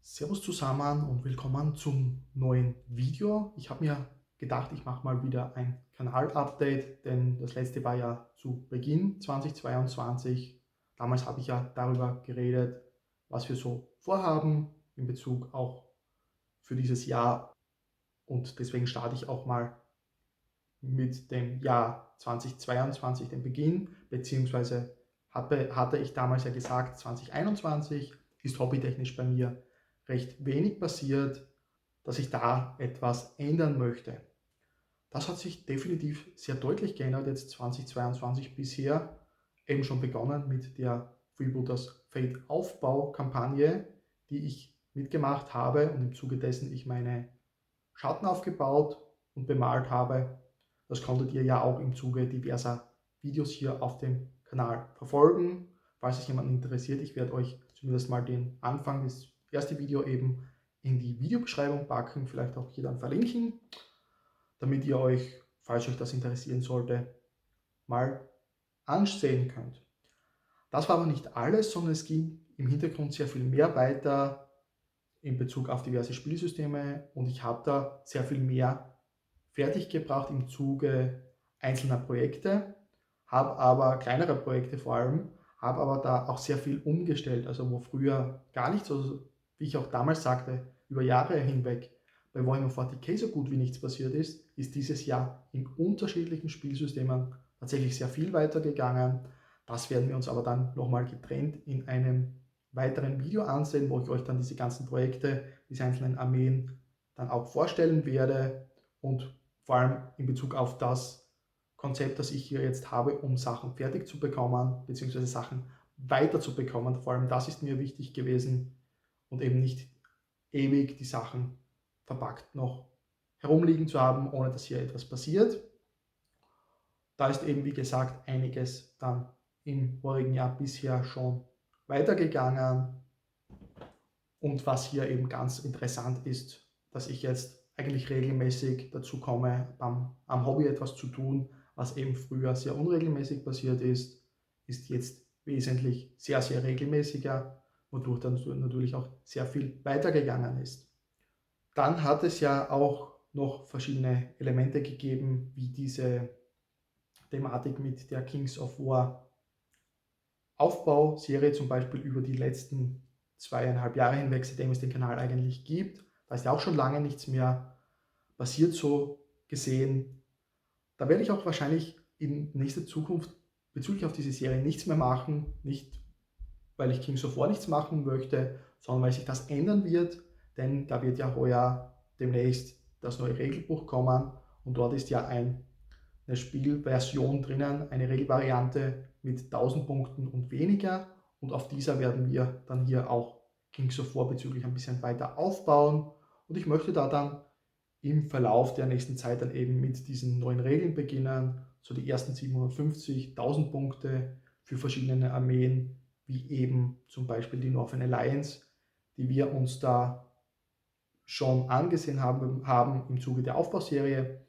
Servus zusammen und willkommen zum neuen Video. Ich habe mir gedacht, ich mache mal wieder ein Kanal-Update, denn das letzte war ja zu Beginn 2022. Damals habe ich ja darüber geredet, was wir so vorhaben in Bezug auch für dieses Jahr, und deswegen starte ich auch mal mit dem Jahr 2022, den Beginn, beziehungsweise hatte ich damals ja gesagt, 2021 ist hobbytechnisch bei mir recht wenig passiert, dass ich da etwas ändern möchte. Das hat sich definitiv sehr deutlich geändert jetzt 2022 bisher, eben schon begonnen mit der Freebooters Fade Aufbaukampagne, die ich mitgemacht habe und im Zuge dessen ich meine Schatten aufgebaut und bemalt habe. Das konntet ihr ja auch im Zuge diverser Videos hier auf dem Kanal verfolgen. Falls es jemanden interessiert, ich werde euch zumindest mal den Anfang, das erste Video eben in die Videobeschreibung packen, vielleicht auch hier dann verlinken, damit ihr euch, falls euch das interessieren sollte, mal ansehen könnt. Das war aber nicht alles, sondern es ging im Hintergrund sehr viel mehr weiter in Bezug auf diverse Spielsysteme, und ich habe da sehr viel mehr fertiggebracht im Zuge einzelner Projekte, habe aber kleinere Projekte vor allem, habe aber da auch sehr viel umgestellt, also wo früher gar nichts, also wie ich auch damals sagte, über Jahre hinweg bei Warhammer 40k so gut wie nichts passiert ist, ist dieses Jahr in unterschiedlichen Spielsystemen tatsächlich sehr viel weitergegangen. Das werden wir uns aber dann nochmal getrennt in einem weiteren Video ansehen, wo ich euch dann diese ganzen Projekte, diese einzelnen Armeen dann auch vorstellen werde, und vor allem in Bezug auf das Konzept, das ich hier jetzt habe, um Sachen fertig zu bekommen, beziehungsweise Sachen weiter zu bekommen. Vor allem das ist mir wichtig gewesen, und eben nicht ewig die Sachen verpackt noch herumliegen zu haben, ohne dass hier etwas passiert. Da ist eben, wie gesagt, einiges dann im vorigen Jahr bisher schon weitergegangen. Und was hier eben ganz interessant ist, dass ich jetzt eigentlich regelmäßig dazu komme, am Hobby etwas zu tun, was eben früher sehr unregelmäßig passiert ist jetzt wesentlich sehr, sehr regelmäßiger, wodurch dann natürlich auch sehr viel weitergegangen ist. Dann hat es ja auch noch verschiedene Elemente gegeben, wie diese Thematik mit der Kings of War Aufbauserie, zum Beispiel über die letzten 2,5 Jahre hinweg, seitdem es den Kanal eigentlich gibt. Da ist ja auch schon lange nichts mehr passiert, so gesehen. Da werde ich auch wahrscheinlich in nächster Zukunft bezüglich auf diese Serie nichts mehr machen. Nicht, weil ich Kings of War nichts machen möchte, sondern weil sich das ändern wird. Denn da wird ja heuer demnächst das neue Regelbuch kommen. Und dort ist ja eine Spielversion drinnen, eine Regelvariante mit 1000 Punkten und weniger. Und auf dieser werden wir dann hier auch Kings of War bezüglich ein bisschen weiter aufbauen. Und ich möchte da dann im Verlauf der nächsten Zeit dann eben mit diesen neuen Regeln beginnen. So die ersten 750, 1000 Punkte für verschiedene Armeen, wie eben zum Beispiel die Northern Alliance, die wir uns da schon angesehen haben im Zuge der Aufbauserie,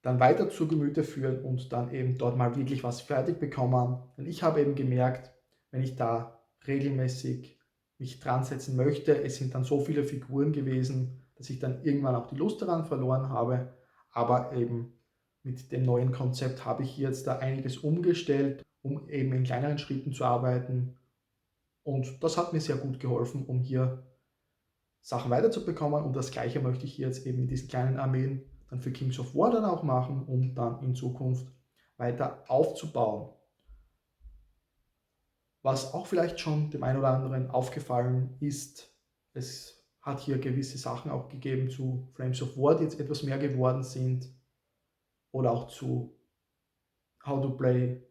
dann weiter zu Gemüte führen und dann eben dort mal wirklich was fertig bekommen. Denn ich habe eben gemerkt, wenn ich da regelmäßig mich dran setzen möchte, es sind dann so viele Figuren gewesen, dass ich dann irgendwann auch die Lust daran verloren habe. Aber eben mit dem neuen Konzept habe ich jetzt da einiges umgestellt, um eben in kleineren Schritten zu arbeiten. Und das hat mir sehr gut geholfen, um hier Sachen weiterzubekommen, und das gleiche möchte ich jetzt eben mit diesen kleinen Armeen dann für Kings of War dann auch machen, um dann in Zukunft weiter aufzubauen. Was auch vielleicht schon dem einen oder anderen aufgefallen ist, es hat hier gewisse Sachen auch gegeben zu Flames of War, die jetzt etwas mehr geworden sind, oder auch zu How to Play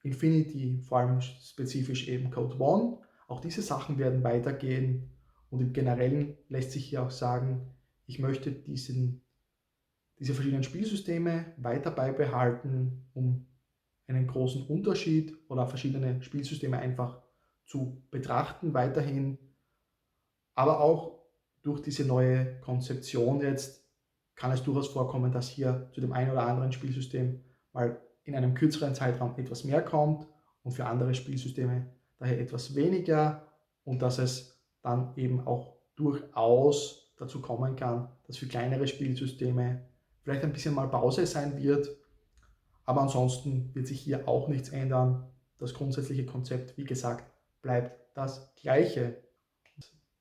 Infinity, vor allem spezifisch eben Code One. Auch diese Sachen werden weitergehen, und im Generellen lässt sich hier auch sagen, ich möchte diese verschiedenen Spielsysteme weiter beibehalten, um einen großen Unterschied oder verschiedene Spielsysteme einfach zu betrachten weiterhin. Aber auch durch diese neue Konzeption jetzt kann es durchaus vorkommen, dass hier zu dem einen oder anderen Spielsystem mal in einem kürzeren Zeitraum etwas mehr kommt und für andere Spielsysteme daher etwas weniger, und dass es dann eben auch durchaus dazu kommen kann, dass für kleinere Spielsysteme vielleicht ein bisschen mal Pause sein wird. Aber ansonsten wird sich hier auch nichts ändern. Das grundsätzliche Konzept, wie gesagt, bleibt das gleiche.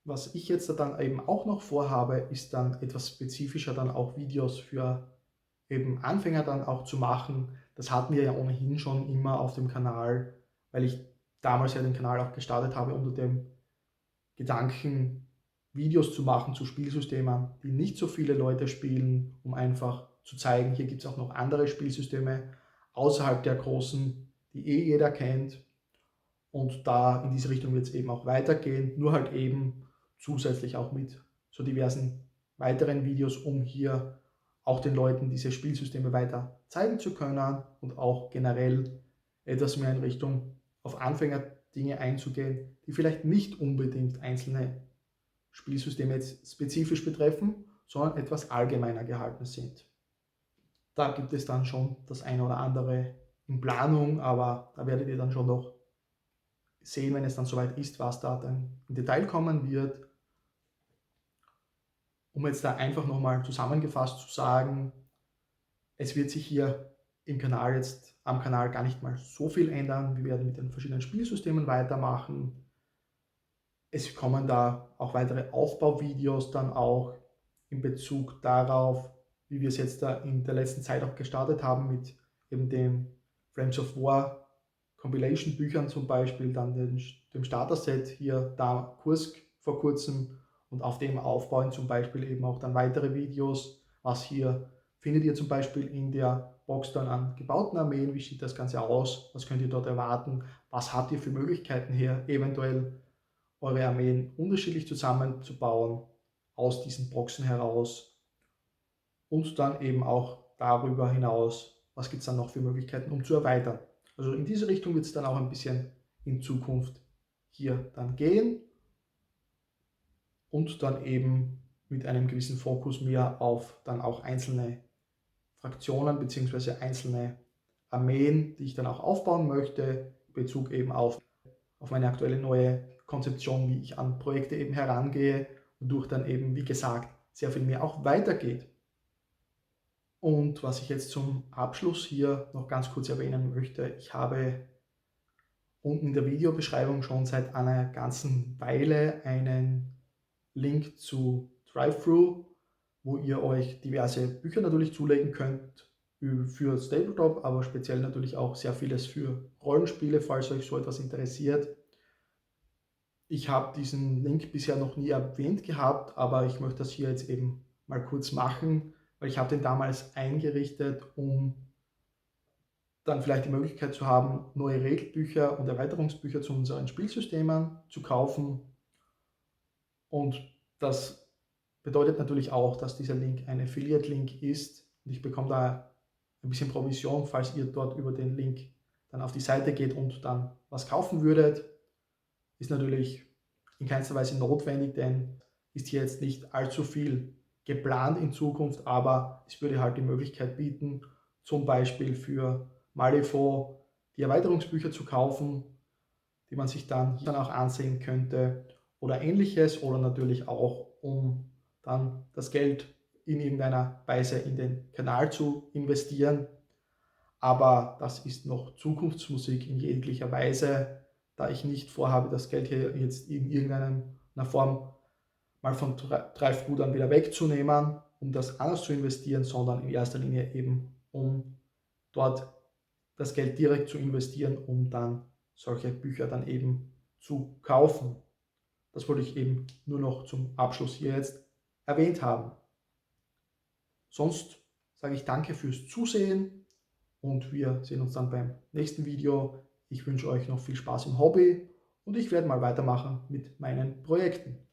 Was ich jetzt dann eben auch noch vorhabe, ist dann etwas spezifischer dann auch Videos für eben Anfänger dann auch zu machen. Das hatten wir ja ohnehin schon immer auf dem Kanal, weil ich damals ja den Kanal auch gestartet habe unter dem Gedanken, Videos zu machen zu Spielsystemen, die nicht so viele Leute spielen, um einfach zu zeigen, hier gibt es auch noch andere Spielsysteme außerhalb der großen, die jeder kennt. Und da in diese Richtung wird es eben auch weitergehen, nur halt eben zusätzlich auch mit so diversen weiteren Videos, um hier auch den Leuten diese Spielsysteme weiter zeigen zu können und auch generell etwas mehr in Richtung auf Anfängerdinge einzugehen, die vielleicht nicht unbedingt einzelne Spielsysteme jetzt spezifisch betreffen, sondern etwas allgemeiner gehalten sind. Da gibt es dann schon das eine oder andere in Planung, aber da werdet ihr dann schon noch sehen, wenn es dann soweit ist, was da dann im Detail kommen wird. Um jetzt da einfach nochmal zusammengefasst zu sagen, es wird sich hier am Kanal gar nicht mal so viel ändern. Wir werden mit den verschiedenen Spielsystemen weitermachen. Es kommen da auch weitere Aufbauvideos dann auch in Bezug darauf, wie wir es jetzt da in der letzten Zeit auch gestartet haben mit eben den Frames of War Compilation Büchern zum Beispiel, dann dem Starter-Set hier, da Kursk vor kurzem und auf dem aufbauen zum Beispiel eben auch dann weitere Videos, was hier findet ihr zum Beispiel in der Box dann an gebauten Armeen, wie sieht das Ganze aus, was könnt ihr dort erwarten, was habt ihr für Möglichkeiten hier eventuell eure Armeen unterschiedlich zusammenzubauen aus diesen Boxen heraus und dann eben auch darüber hinaus, was gibt es dann noch für Möglichkeiten, um zu erweitern. Also in diese Richtung wird es dann auch ein bisschen in Zukunft hier dann gehen und dann eben mit einem gewissen Fokus mehr auf dann auch einzelne Fraktionen bzw. einzelne Armeen, die ich dann auch aufbauen möchte, in Bezug eben auf meine aktuelle neue Konzeption, wie ich an Projekte eben herangehe, wodurch dann eben, wie gesagt, sehr viel mehr auch weitergeht. Und was ich jetzt zum Abschluss hier noch ganz kurz erwähnen möchte, ich habe unten in der Videobeschreibung schon seit einer ganzen Weile einen Link zu Drive-Thru, wo ihr euch diverse Bücher natürlich zulegen könnt für das Tabletop, aber speziell natürlich auch sehr vieles für Rollenspiele, falls euch so etwas interessiert. Ich habe diesen Link bisher noch nie erwähnt gehabt, aber ich möchte das hier jetzt eben mal kurz machen, weil ich habe den damals eingerichtet, um dann vielleicht die Möglichkeit zu haben, neue Regelbücher und Erweiterungsbücher zu unseren Spielsystemen zu kaufen. Und das bedeutet natürlich auch, dass dieser Link ein Affiliate-Link ist und ich bekomme da ein bisschen Provision, falls ihr dort über den Link dann auf die Seite geht und dann was kaufen würdet. Ist natürlich in keinster Weise notwendig, denn ist hier jetzt nicht allzu viel geplant in Zukunft, aber es würde halt die Möglichkeit bieten, zum Beispiel für Malifaux die Erweiterungsbücher zu kaufen, die man sich dann auch ansehen könnte oder ähnliches, oder natürlich auch, um dann das Geld in irgendeiner Weise in den Kanal zu investieren. Aber das ist noch Zukunftsmusik in jeglicher Weise, da ich nicht vorhabe, das Geld hier jetzt in irgendeiner Form mal von Drive-Thru dann wieder wegzunehmen, um das anders zu investieren, sondern in erster Linie eben, um dort das Geld direkt zu investieren, um dann solche Bücher dann eben zu kaufen. Das wollte ich eben nur noch zum Abschluss hier jetzt erwähnt haben. Sonst sage ich danke fürs Zusehen und wir sehen uns dann beim nächsten Video. Ich wünsche euch noch viel Spaß im Hobby und ich werde mal weitermachen mit meinen Projekten.